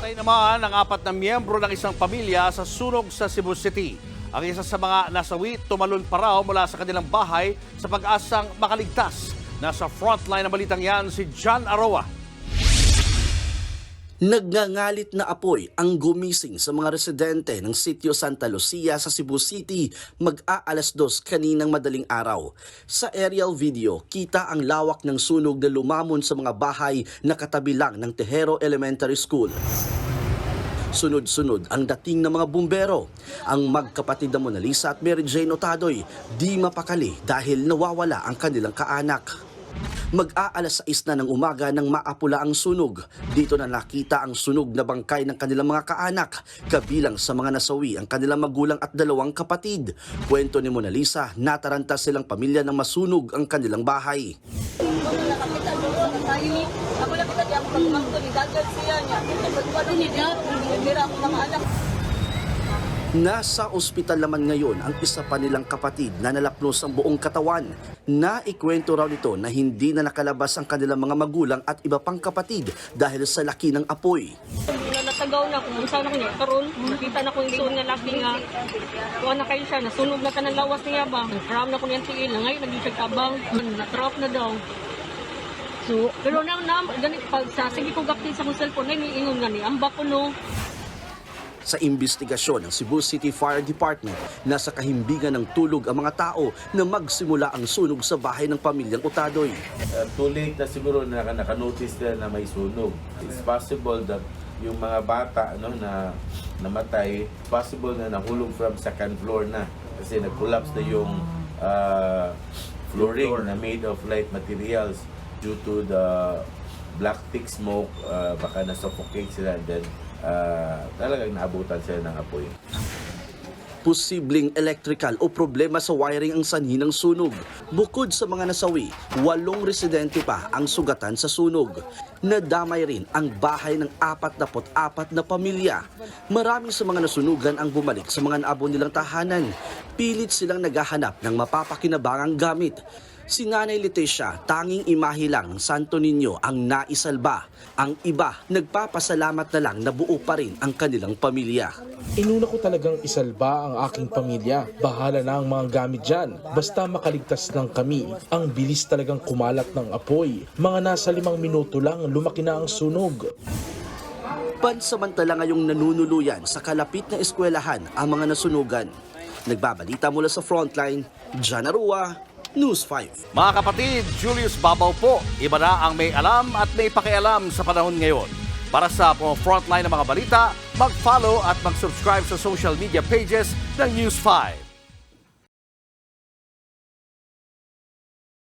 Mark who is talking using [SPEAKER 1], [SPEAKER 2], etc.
[SPEAKER 1] Namatay naman ang 4 na miyembro ng isang pamilya sa sunog sa Cebu City. Ang isa sa mga nasawi tumalon pa raw mula sa kanilang bahay sa pag-asang makaligtas. Nasa frontline ng balitang yan si John Aroa.
[SPEAKER 2] Nagngangalit na apoy ang gumising sa mga residente ng sitio Santa Lucia sa Cebu City mag-aalas 2 kaninang madaling araw. Sa aerial video, kita ang lawak ng sunog na lumamon sa mga bahay na katabi lang ng Tejero Elementary School. Sunod-sunod ang dating ng mga bumbero. Ang magkapatid na Mona Lisa at Mary Jane Otadoy di mapakali dahil nawawala ang kanilang kaanak. Mag-aalas 6 na ng umaga nang maapula ang sunog. Dito na nakita ang sunog na bangkay ng kanilang mga kaanak. Kabilang sa mga nasawi ang kanilang magulang at 2 kapatid. Kwento ni Mona Lisa, nataranta silang pamilya nang masunog ang kanilang bahay.
[SPEAKER 3] Ako lang kita diyan pag mangto ni dagat siya niya. Pagkuan ni dia, nira ako mga anak.
[SPEAKER 2] Nasa ospital naman ngayon ang isa pa nilang kapatid na nalapnos ang buong katawan. Naikwento raw nito na hindi na nakalabas ang kanilang mga magulang at iba pang kapatid dahil sa laki ng apoy.
[SPEAKER 3] Natagaw na kung saan ako niya karon, nakita na ko yung suon nga laki nga. Kuha na kayo siya, nasunog na tanang lawas niya ba. Ram na ko niyang tiil, ngayon naging tabang, natrap na daw. So, pero ganit pag sa sige ko gapin sa kong cellphone, ay niingon nga ni ambak ko no.
[SPEAKER 2] Sa imbestigasyon ng Cebu City Fire Department, nasa kahimbingan ng tulog ang mga tao na magsimula ang sunog sa bahay ng pamilyang Otadoy.
[SPEAKER 4] Too late na siguro na nakanotice na may sunog. It's possible that yung mga bata na namatay, possible na nahulog from second floor na kasi nag-collapse na yung flooring na made of light materials due to the black thick smoke. Baka na-suffocate sila and then talagang naabutan sila ng apoy.
[SPEAKER 2] Posibleng electrical o problema sa wiring ang sanhi ng sunog. Bukod sa mga nasawi, 8 residente pa ang sugatan sa sunog. Nadamay rin ang bahay ng 44 na pamilya. Marami sa mga nasunugan ang bumalik sa mga naabo nilang tahanan. Pilit silang naghahanap ng mapapakinabangang gamit. Si Nanay Leticia, tanging imahe lang ng Santo Niño ang naisalba. Ang iba, nagpapasalamat na lang na buo pa rin ang kanilang pamilya.
[SPEAKER 5] Inuna ko talagang isalba ang aking pamilya. Bahala na ang mga gamit dyan. Basta makaligtas lang kami. Ang bilis talagang kumalat ng apoy. Mga nasa 5 minuto lang, lumaki na ang sunog.
[SPEAKER 2] Pansamantala ngayong nanunuluyan sa kalapit na eskwelahan ang mga nasunugan. Nagbabalita mula sa frontline, John Aroa, News 5.
[SPEAKER 1] Mga kapatid, Julius Babaw po. Iba na ang may alam at may pakialam sa panahon ngayon. Para sa frontline ng mga balita, mag-follow at mag-subscribe sa social media pages ng News 5.